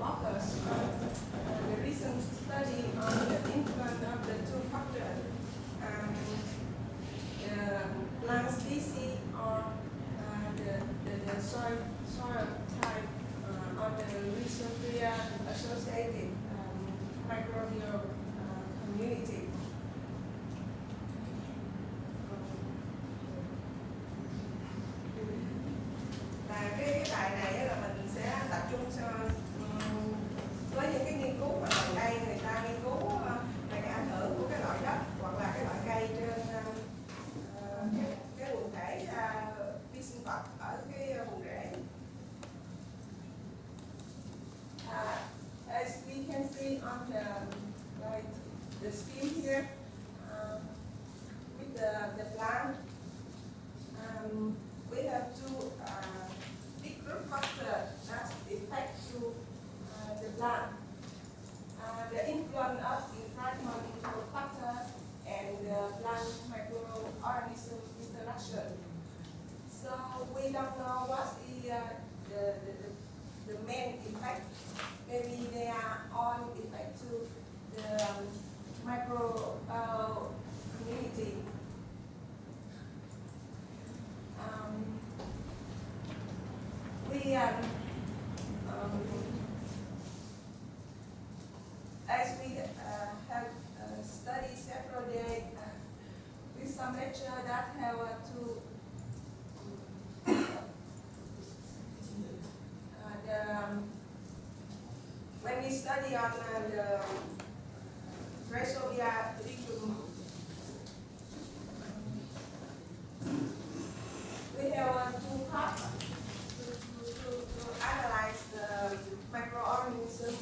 focus on the recent study on the influence of the two factors, the plant species or the soil type on the rhizosphere associated microbial community. Và cái bài này là mình sẽ tập trung với những cái nghiên cứu mà gần đây người ta nghiên cứu về cái ảnh hưởng của cái loại đất hoặc là cái loại cây trên cái quần thể vi sinh vật ở cái vùng rễ. As we can see on the scheme here, with the plant, we have two big group factors that affect to the plant. The influence of environmental factor and the plant microorganism interaction. So we don't know what is the main effect. Maybe they are all effect to the micro community. As we have studied several days with some lecture that have when we study on the Rhizosphere ligum, we have two parts to analyze the microorganisms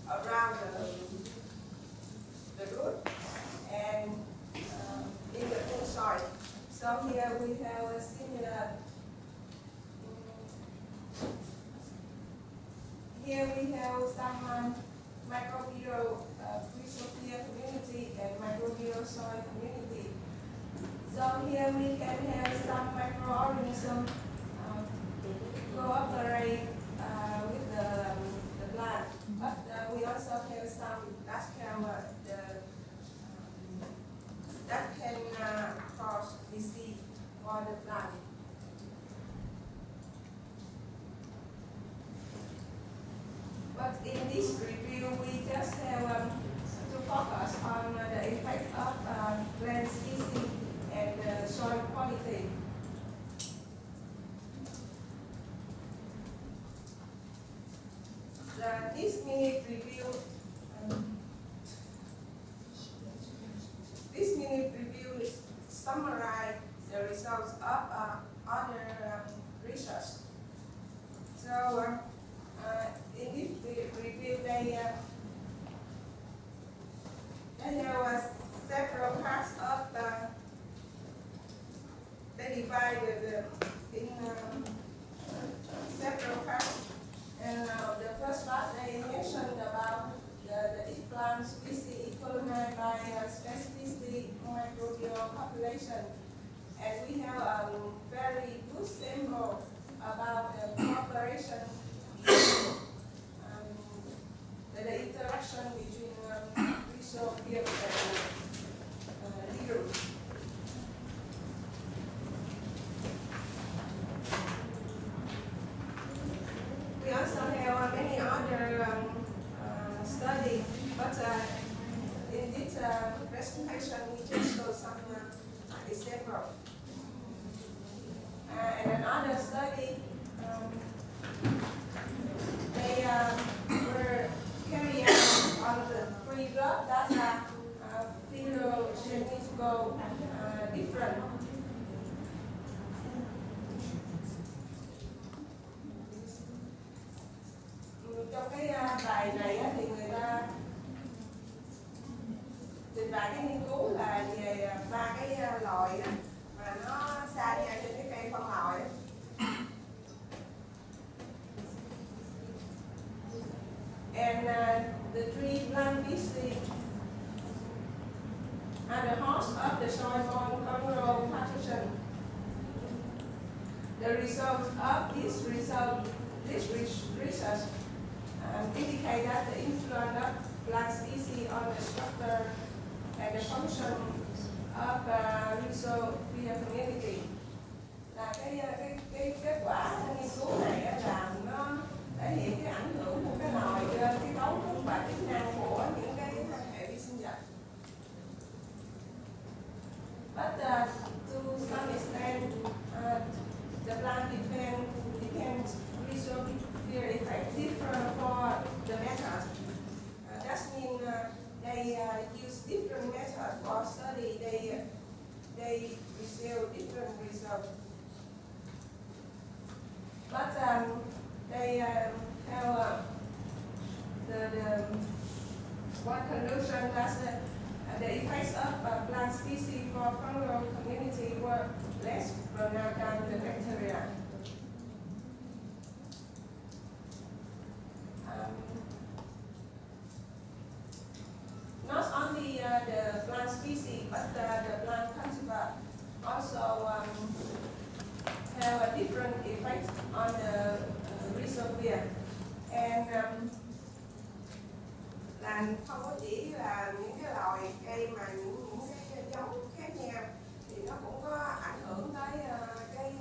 around the root and in the full soil. So here we have a similar. Here we have some microbial rhizosphere community and microbial soil community. So here we can have some microorganisms cooperate with the plant, but we also have some that can cause disease for the plant. But in this review, we just have to focus on the effect of plant species and soil quality. This minute review summarize the results of other research. So in this review, they have several parts of they divided in several parts. And the first part they mentioned about the plant species equalized by specificity microbial population. And we have a very good sample about the cooperation, the interaction between rhizosphere and ligum. We also have many other studies, but in this presentation we just show some examples. And another study, they were carried out on the three groups that are phylogenetical different. Trong cái bài này thì người ta trình bày cái nghiên cứu là về ba cái loại mà nó xa nhau trên cái cây phân loại. And the three plant species are the host of the soil-borne control pathogen. The result of this research research indicate that the influence of plant species on the structure and the function of rhizosphere community. Là cái kết quả nghiên cứu này là nó thể hiện cái ảnh hưởng của cái loài trên cái cấu trúc và chức năng của những cái hệ vi sinh vật. But to some extent, the plant depends rhizosphere effect different for the method. That means they use different methods for study. They receive different results. But they have the one conclusion that the effects of plant species for fungal community were less pronounced than the bacteria. Not only the plant species, but the plant cultivar also have a different effect on the rhizosphere. And là không có chỉ là những cái loài cây mà những cái giống khác nhau thì nó cũng có ảnh hưởng tới cái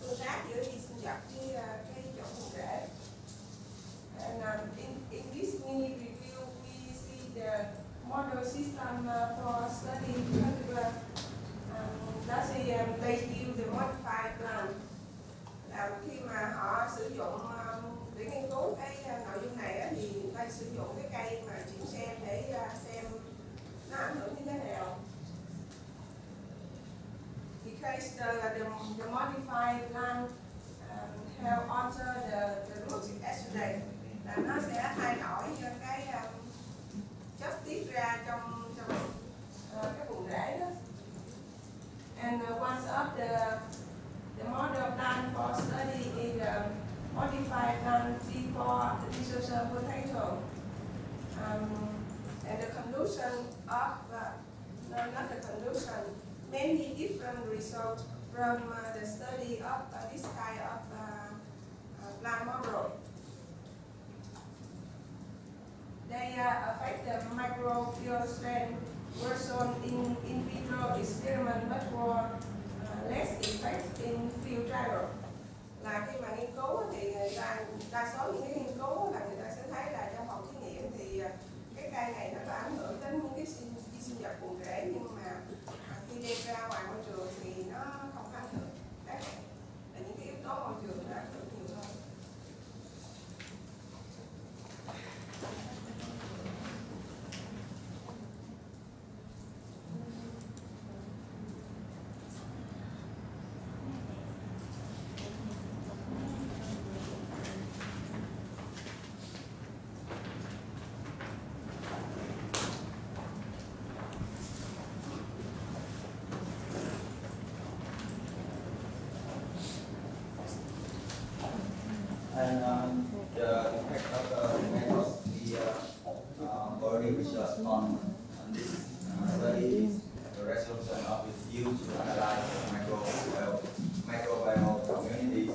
tương tác giữa vi sinh vật với cái chỗ nguồn rễ. And in this mini review we see the model system for studying cultivar. That's they use the modified plant. Khi mà họ sử dụng để nghiên cứu cái nội dung này thì người ta sử dụng cái cây mà chuyển gen để xem nó ảnh hưởng như thế nào. Because the modified plant have altered the root yesterday, là nó sẽ thay đổi cái chất tiết ra trong cái vùng rễ đó. And one of the model plant for study is modified plant for the social potato. And the conclusion of, not the conclusion, many different results from the study of this kind of plant model. They affect the microbial strength version in vitro experiment much more less effect in field trial. Là khi mà nghiên cứu thì đa số những cái nghiên cứu là người ta sẽ thấy là trong phòng thí nghiệm thì cái cây này nó có ảnh hưởng đến những cái vi sinh vật buồn rễ, nhưng mà khi đem ra ngoài môi trường thì nó không có ảnh hưởng. Đấy là những cái yếu tố môi trường nó ảnh hưởng nhiều hơn. And the effect of the methods we already researched on this study is the resolution of its use to analyze the microbial communities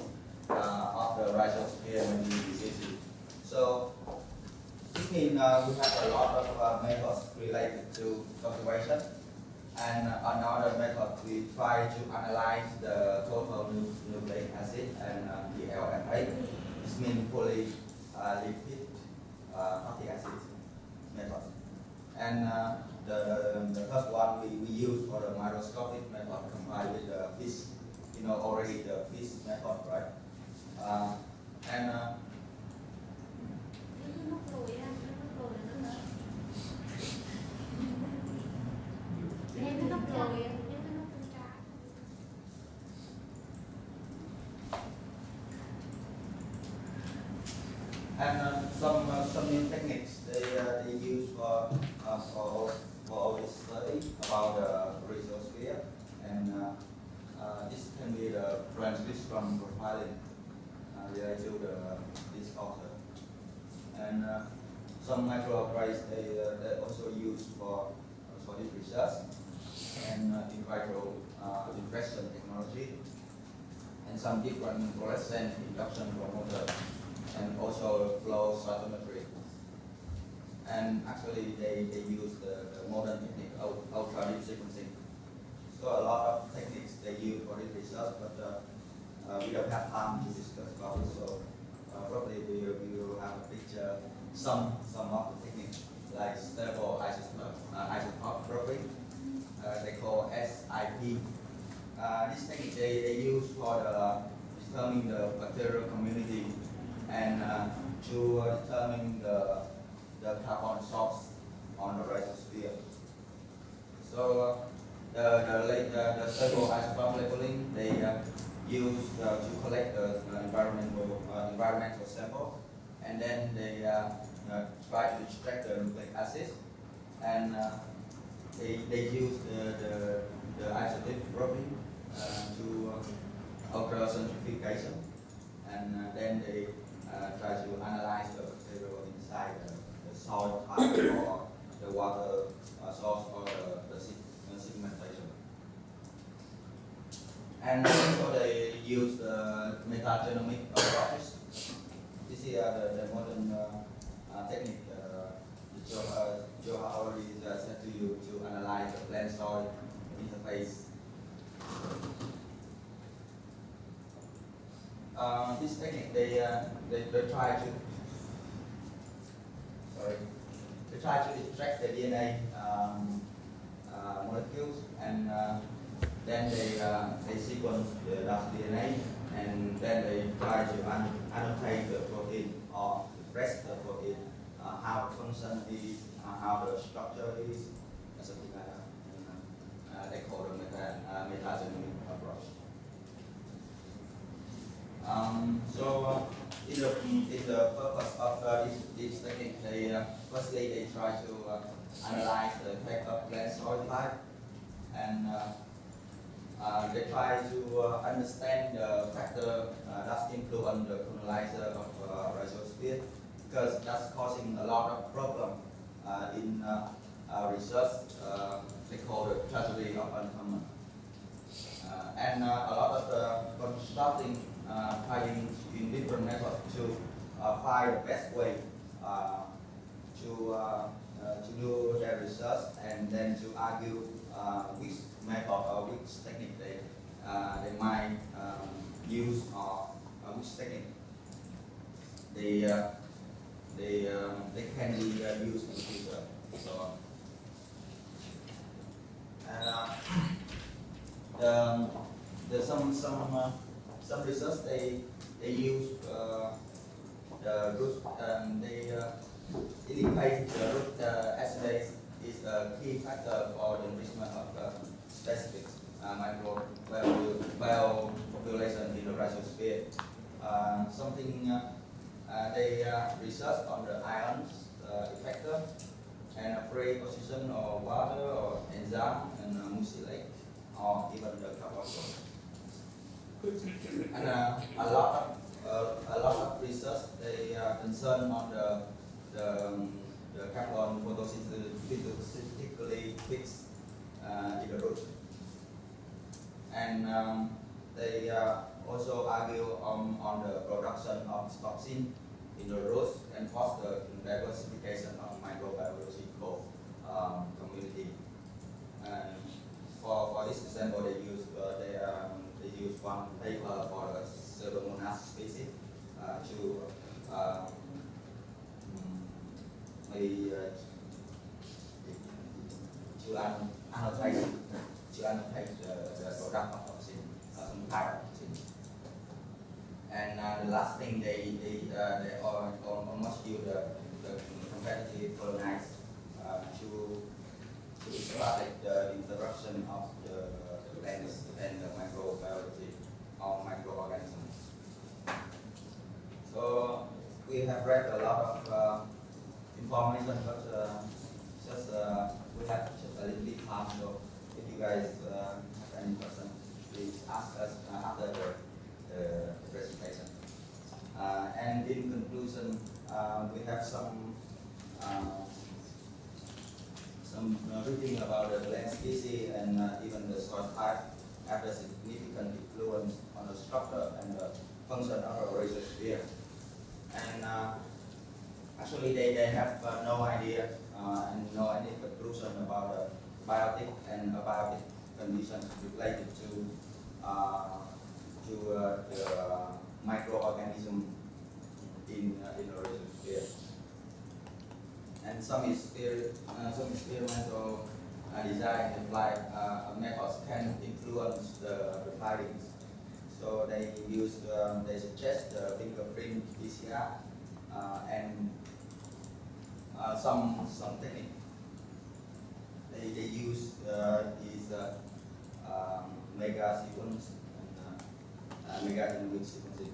of the rhizosphere diseases. So this means we have a lot of methods related to cultivation, and another method we try to analyze the total nucleic acid and DLFA. This means polylipid fatty acid method. And the first one we use for the microscopic method combined with the fish. You know already the fish method, right? And some new techniques they use for all this study about the rhizosphere, and this can be the transcription profiling related to this author. And some microarrays they also use for this research, and in vitro impression technology, and some different fluorescent induction promoter and actually they use the modern technique of ultra deep sequencing. So a lot of techniques they use for this research, but we don't have time to discuss about it. So probably we will have a picture some of the techniques like stable isotopography. They call SIP. This technique they use for determining the bacterial community and to determine the carbon source on the rhizosphere. So the stable isotope labeling they use to collect the environmental sample, and then they try to extract the nucleic acid, and they use the isotope probing to ultracentrifugation, and then they try to analyze the material inside the soil type or the water source or the segmentation. And also they use the metagenomic approaches. This is the modern technique Joe already said to you to analyze the plant soil interface. This technique they try to extract the DNA molecules, and then they sequence the DNA, and then they try to annotate the protein or express the protein, how the function is, how the structure is, and something like that. And they call it metagenomic approach. In the purpose of this technique, firstly they try to analyze the effect of plant soil type, and they try to understand the factor that influence the colonizer of rhizosphere, because that's causing a lot of problem in research. They call it tragedy of uncommon. And a lot of constructing trying in different methods to find the best way to do their research, and then to argue which method or which technique they might use, or which technique they can be used in the future. So, and there's some research they use the root, they indicate the root acid is a key factor for the enrichment of specific microbial population in the rhizosphere. Something they research on the ions effector and a free position of water or enzyme and mucilate, or even the carbon. And a lot of research they are concerned on the carbon photosynthetically fixed in the root, and they also argue on the production of toxin in the roots and foster diversification of microbiological community. And for this example, they use one paper for the Pseudomonas species to annotate the product of toxin, some type of toxin. And the last thing they almost use the competitive colonize to establish the interaction of the plants and the microbiology of microorganisms. So we have read a lot of information, but we have just a little bit time. So if you guys have any questions, please ask us after the presentation. And in conclusion, we have some reading about the plant species and even the soil type have a significant influence on the structure and the function of our rhizosphere. And actually they have no idea and no any conclusion about biotic and abiotic conditions related to the microorganism in the reservoir. And some experimental design and flight methods can influence the findings. So they suggest the fingerprint PCR and some technique they use is mega sequence and mega genomic sequencing.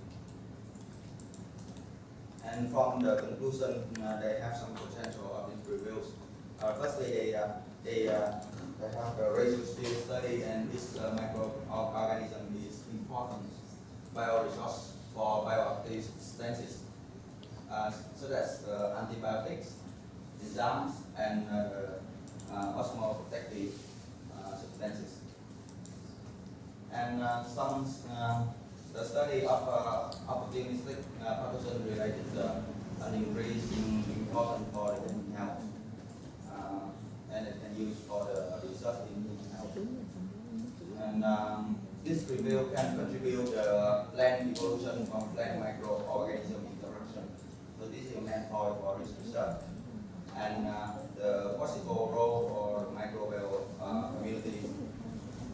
And from the conclusion, they have some potential of these reviews. Firstly, they have a ratio field study, and this microorganism is important bioresource for bioactive substances, such as antibiotics, enzymes, and osmoprotective substances. And the study of opportunistic pathogen related an increase in importance for the human health, and it can use for the research in human health. And this review can contribute plant evolution from plant microorganism interaction. So this is meant for research. And the possible role for microbial community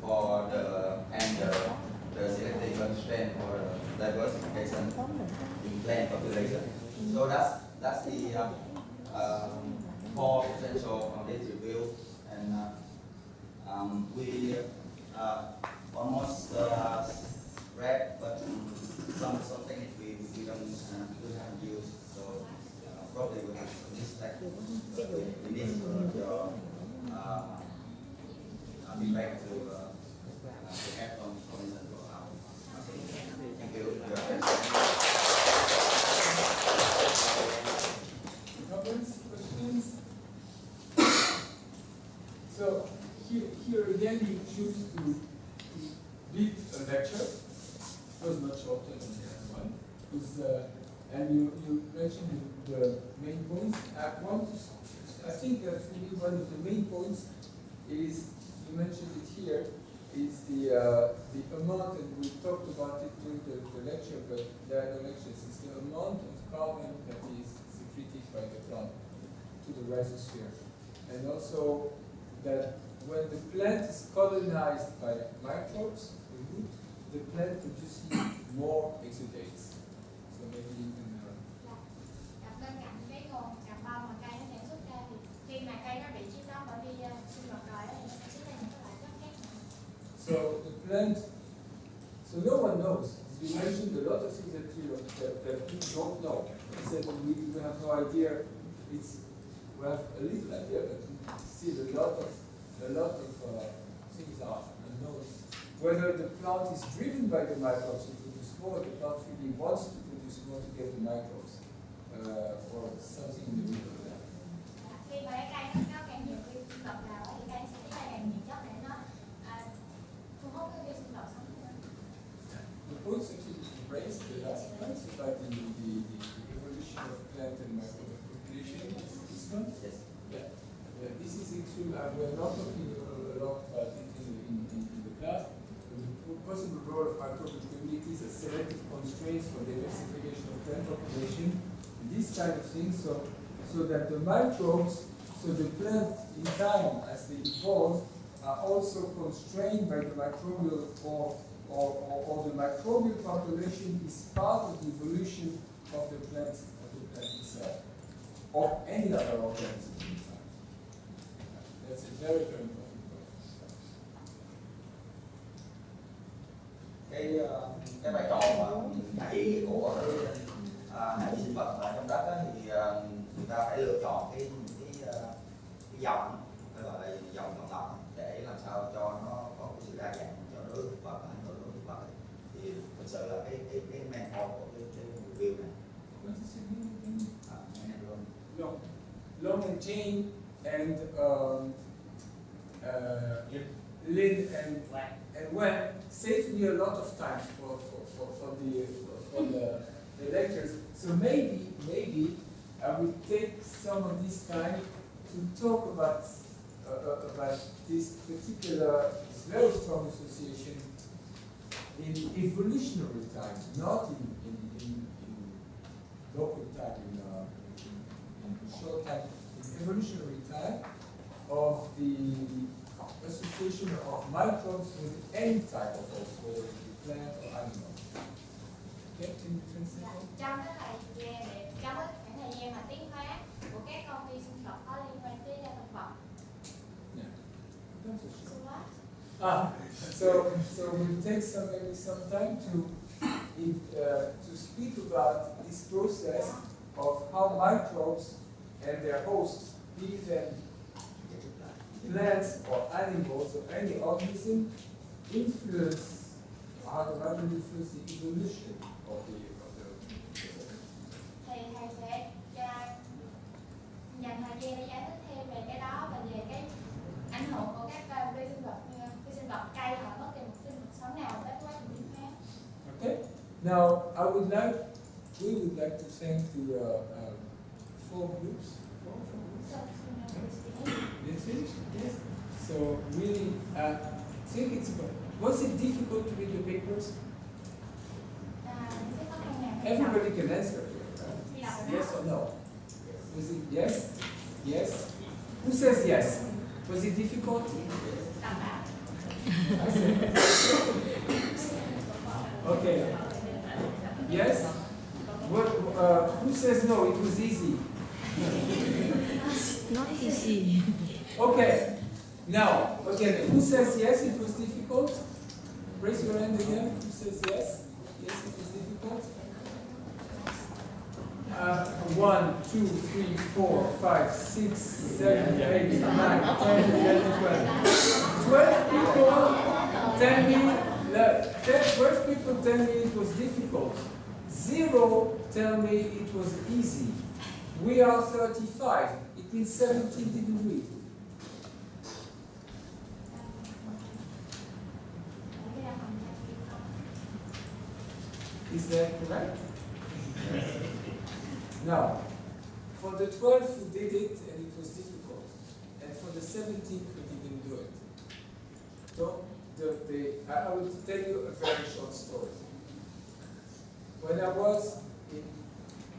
for the selective constraint or diversification in plant population. So that's the core potential of this review, and we almost read, but something we haven't used. So probably we have some mistake. We need your feedback to add on comments and go out. Thank you. Comments, questions? So here again you choose to lead a lecture. It was much shorter than the other one. And you mentioned the main points. I think that maybe one of the main points is, you mentioned it here, is the amount, and we talked about it during the lecture, but there are no lectures. It's the amount of carbon that is secreted by the plant to the rhizosphere. And also that when the plant is colonized by microbes, the plant produces more exudates. So maybe you can Bên cạnh cái nguồn carbon mà cây nó sản xuất ra, thì khi mà cây nó bị chiếm đóng bởi vì sinh vật rồi thì nó sẽ tiết ra những cái loại chất khác. So the plant, so no one knows. You mentioned a lot of things that that we don't know. You said we have no idea. We have a little idea, but still a lot of things are unknown. Whether the plant is driven by the microbes to produce more, the plant really wants to produce more to get the microbes, or something in the middle of that. Khi mà cái cây nó càng nhiều vi sinh vật nào thì cây sẽ tiết ra càng nhiều chất để nó thu hút cái vi sinh vật sống hơn. The points that you raised, the last points about the evolution of plant and microbial population, is this one? Yes. Yeah. This is extreme. We're not talking a lot about it in the class. The possible role of microbial communities as selective constraints for diversification of plant population, this kind of thing, so that the microbes, so the plant in time as they evolve, are also constrained by the microbial or the microbial population is part of the evolution of the plant itself, or any other organism. That's a very, very important point. Cái vai trò thầy của hệ vi sinh vật ở trong đất á, thì người ta phải lựa chọn cái dòng, phải gọi là dòng cộng đồng, để làm sao cho nó có cái sự đa dạng cho đối thực vật và ảnh hưởng đối thực vật. Thì thực sự là cái mentor của cái review này. What is it mean? Long and Jane and Lynn and Wen saved me a lot of time for the lectures. So maybe I will take some of this time to talk about this particular very strong association in evolutionary time, not in local time, in short time, in evolutionary time, of the association of microbes with any type of host, whether it be plant or animal. Okay, can you translate? Trong cái thời gian trong cái khoảng thời gian mà tiến hóa của các công ty sinh vật có liên quan tới thực vật. So we'll take maybe some time to speak about this process of how microbes and their hosts, be them plants or animals or any organism, influence the evolution of the Thì thầy sẽ dành thời gian để giải thích thêm về cái đó và về cái ảnh hưởng của các vi sinh vật cây hoặc bất kỳ một sinh vật sống nào tới quá trình tiến hóa. Okay. Now we would like to thank the 4 groups. Yes. So really, think it's about. Was it difficult to read the papers? Everybody can answer here, right? Yes or no? Was it yes? Yes? Who says yes? Was it difficult? I said yes. Okay. Yes? Who says no? It was easy. Not easy. Okay. Now, again, who says yes, it was difficult? Raise your hand again. Who says yes? Yes, it was difficult. 1, 2, 3, 4, 5, 6, 7, 8, 9, 10, 11, 12. 12 people tell me that 12 people tell me it was difficult. 0 tell me it was easy. We are 35. It means 17 didn't read. Is that correct? Now, for the 12 who did it and it was difficult, and for the 17 who didn't do it, I will tell you a very short story. When I was in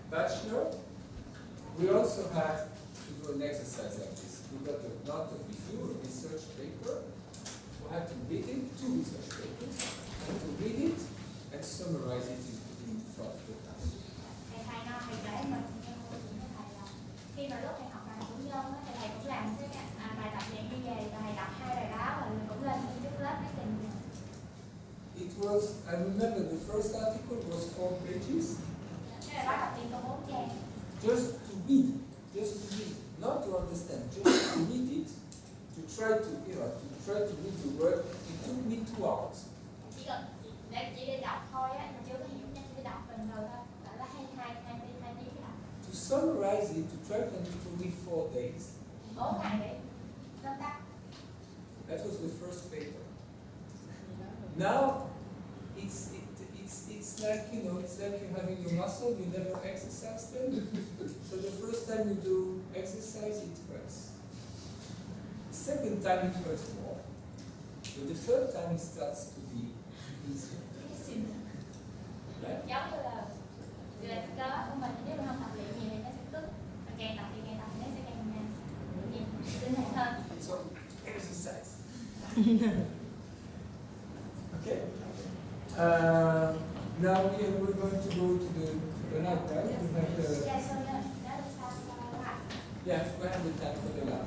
bachelor, we also had to do an exercise like this. We got not a review, a research paper. We had to read it, 2 research papers, and to read it and summarize it in front of the class. Thầy nói thầy kể mình nghe câu chuyện với thầy là khi mà lúc thầy học bài cử nhân thì thầy cũng làm cái bài tập dạng như vậy và thầy đọc 2 bài báo và cũng lên trước lớp cái trình. It was, I remember the first article was 4 pages. Cái bài báo đầu tiên có 4 trang. Just to read, not to understand, just to read it, to try to read the word. It took me 2 hours. Chỉ để đọc thôi á, mà chưa có hiểu nha, chỉ đọc bình thường thôi. Là 2 tiếng đọc. To summarize it, to try to understand it 4 days. 4 ngày để tóm tắt. That was the first paper. Now, it's like, it's like you're having your muscle, you never exercise them. So the first time you do exercise, it hurts. The second time it hurts more. But the third time it starts to be easier. Right? Giống như là cơ bắp của mình nếu mình không tập luyện nhiều thì nó sẽ cứng. Và càng tập thì nó sẽ càng linh hoạt hơn. So, exercise. Okay. Now we're going to go to the lab, right? We have the, yeah, we have the time for the lab.